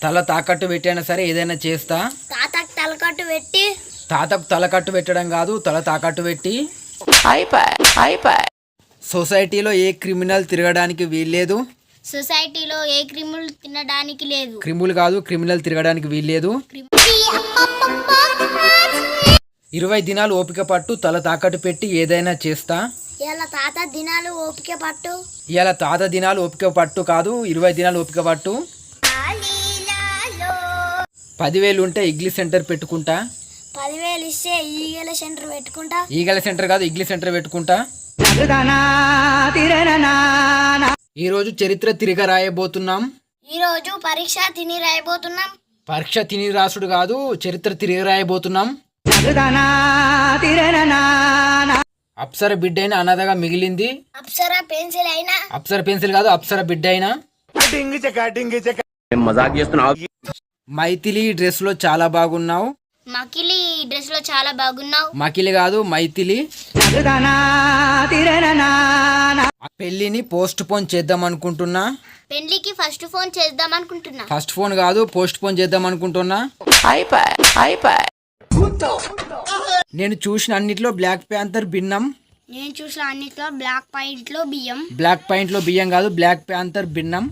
తల తాకట్టు పెట్టైనా సరే ఏదైనా చేస్తా. తాతకు తలకట్టు పెట్టి. తాతకు తలకట్టు పెట్టడం కాదు, తల తాకట్టు పెట్టి. సొసైటీలో ఏ క్రిమినల్ తిరగడానికి వీల్లేదు. సొసైటీలో ఏ క్రిములు తినడానికి లేదు. క్రిములు కాదు, క్రిమినల్ తిరగడానికి వీల్లేదు. 20 దినాలు ఓపిక పట్టు, తల తాకట్టు పెట్టి ఏదైనా చేస్తా. ఇలా తాత దినాలు ఓపిక పట్టు. ఇలా తాత దినాలు ఓపిక పట్టు కాదు, 20 దినాలు ఓపిక పట్టు. 10,000 ఉంటే ఇంగ్లీష్ సెంటర్ పెట్టుకుంటా. 10,000 ఇస్తే ఈగల సెంటర్ పెట్టుకుంటా. ఈగల సెంటర్ కాదు, ఇంగ్లీష్ సెంటర్ పెట్టుకుంటా. ఈరోజు చరిత్ర తిరగ రాయబోతున్నాం. ఈరోజు పరీక్ష తిని రాయబోతున్నాం. పరీక్ష తిని రాసుడు కాదు, చరిత్ర తిరిగి రాయబోతున్నాం. అప్సర బిడ్డ అయినా అనాథగా మిగిలింది. అప్సరా పెన్సిల్ అయినా. అప్సర పెన్సిల్ కాదు, అప్సర బిడ్డ అయినా. మైథిలి డ్రెస్ లో చాలా బాగున్నావు. మకిలి డ్రెస్ లో చాలా బాగున్నావు. మకిలి కాదు, మైథిలి. పెళ్లిని పోస్ట్ పోన్ చేద్దాం అనుకుంటున్నా. పెళ్లికి ఫస్ట్ ఫోన్ చేద్దాం అనుకుంటున్నా. ఫస్ట్ ఫోన్ కాదు, పోస్ట్ పోన్ చేద్దాం అనుకుంటున్నా. నేను చూసిన అన్నిట్లో బ్లాక్ ప్యాంథర్ భిన్నం. నేను చూసిన అన్నిట్లో బ్లాక్ పాయింట్ లో బియ్యం. బ్లాక్ పాయింట్ లో బియ్యం కాదు, బ్లాక్ ప్యాంథర్ భిన్నం.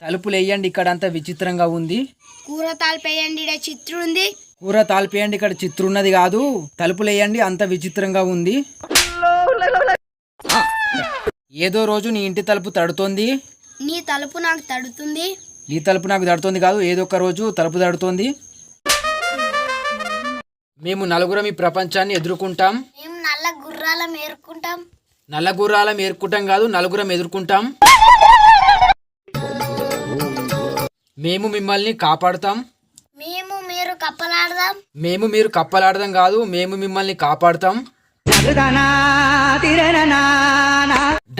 తలుపులు వేయండి, ఇక్కడ అంతా విచిత్రంగా ఉంది. కూర తాల్పేయండి, ఇక్కడ చిత్రం ఉంది. కూర తాల్పేయండి, ఇక్కడ చిత్రం ఉన్నది కాదు. తలుపులు వేయండి, అంత విచిత్రంగా ఉంది. ఏదో రోజు నీ ఇంటి తలుపు తడుతోంది. నీ తలుపు నాకు తడుతుంది. నీ తలుపు నాకు తడుతోంది కాదు, ఏదో ఒక రోజు తలుపు తడుతోంది. మేము నలుగురం ఈ ప్రపంచాన్ని ఎదుర్కొంటాం. మేము నల్ల గుర్రాలం ఏరుకుంటాం. నల్ల గుర్రాలం ఏరుకుంటాం కాదు, నలుగురం ఎదుర్కొంటాం. మేము మిమ్మల్ని కాపాడుతాం. మేము మీరు కప్పలాడదాం. మేము మీరు కప్పలాడదాం కాదు, మేము మిమ్మల్ని కాపాడుతాం.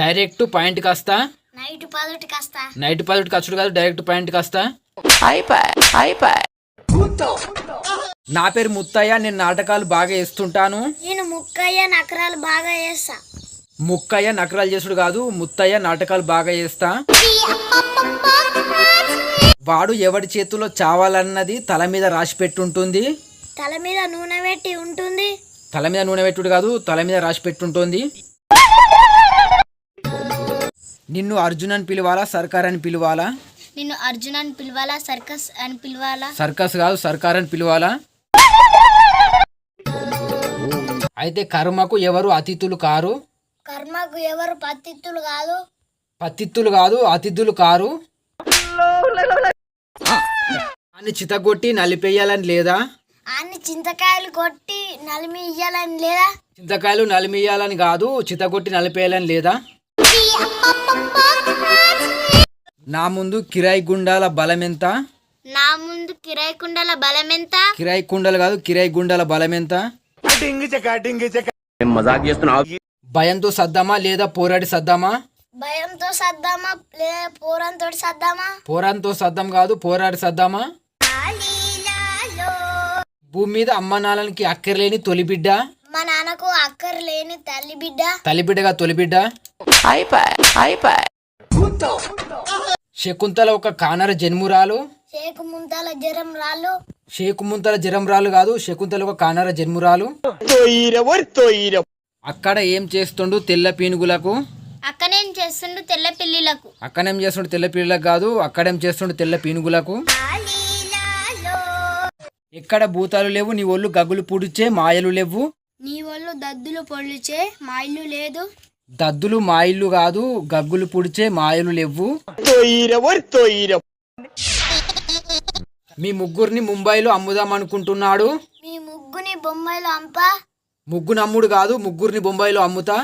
డైరెక్ట్ పాయింట్ కాస్తా. నైట్ 10కి వస్తా. నైట్ 10కి వచ్చుడు కాదు, డైరెక్ట్ పాయింట్ కాస్తా. నా పేరు ముత్తయ్య, నేను నాటకాలు బాగా వేస్తుంటాను. నేను ముక్కయ్య నకరాలు బాగా చేస్తా. ముక్కయ్య నకరాలు చేసుడు కాదు, ముత్తయ్య నాటకాలు బాగా చేస్తా. వాడు ఎవడి చేతిలో చావాలన్నది తల మీద రాసి పెట్టుంటుంది. తల మీద నూనె పెట్టి ఉంటుంది. తల మీద నూనె పెట్టుడు కాదు, తల మీద రాసి పెట్టుంటుంది. నిన్ను అర్జున్ అని పిలవాలా, సర్కార్ అని పిలవాలా? నిన్ను అర్జున్ అని పిలవాలా, సర్కస్ అని పిలవాలా? సర్కస్ కాదు, సర్కార్ అని పిలవాలా? అయితే కర్మకు ఎవరు అతిథులు కారు. కర్మకు ఎవరు పత్తిత్తులు కాదు. పత్తిత్తులు కాదు, అతిథులు కారు. అని చితగొట్టి నలిపేయాలని లేదా? అన్ని చింతకాయలు కొట్టి నలిమి ఇయ్యాలని లేదా? చింతకాయలు నలిమియాలని కాదు, చితగొట్టి నలిపేయాలని లేదా? నా ముందు కిరాయి గుండాల బలం ఎంత? నా ముందు కిరాయి కుండల బలం ఎంత? కిరాయి కుండలు కాదు, కిరాయి గుండాల బలం ఎంత? భయంతో సద్దామా లేదా పోరాడి సద్దామా? భయంతో సద్దామా లేదా పోరంతో సద్దామా? పోరాంతో సద్దాం కాదు, పోరాడి సద్దామా? భూమి మీద అమ్మ నాన్నకి అక్కర్లేని తొలి బిడ్డ. మా నాన్నకు అక్కర్లేని తల్లి బిడ్డ. తల్లిబిడ్డగా తొలి బిడ్డ. శకుంతల ఒక కానర జన్మురాలు. శేకుముంతల జరం రాళ్ళు. శేకుముంతల జరం రాలు కాదు, శకుంతల ఒక కానర జన్మురాలు. అక్కడ ఏం చేస్తుండు తెల్ల పీనుగులకు? అక్కనేం చేస్తుండు తెల్ల పిల్లిలకు. అక్కడేం చేస్తుండు తెల్ల పీనుగులకు కాదు, అక్కడేం చేస్తుండు తెల్ల పీనుగులకు. ఎక్కడ భూతాలు లేవు, నీ ఒళ్ళు గగ్గులు పుడిచే మాయలు లేవు. నీ ఒళ్ళు దద్దులు పొడిచే మా ఇల్లు లేదు. దద్దులు మా ఇల్లు కాదు, గగ్గులు పుడిచే మాయలు లేవు. మీ ముగ్గురిని ముంబైలో అమ్ముదాం అనుకుంటున్నాడు. మీ ముగ్గుని బొంబాయిలో అంప. ముగ్గురు అమ్ముడు కాదు, ముగ్గురిని బొంబాయిలో అమ్ముతా.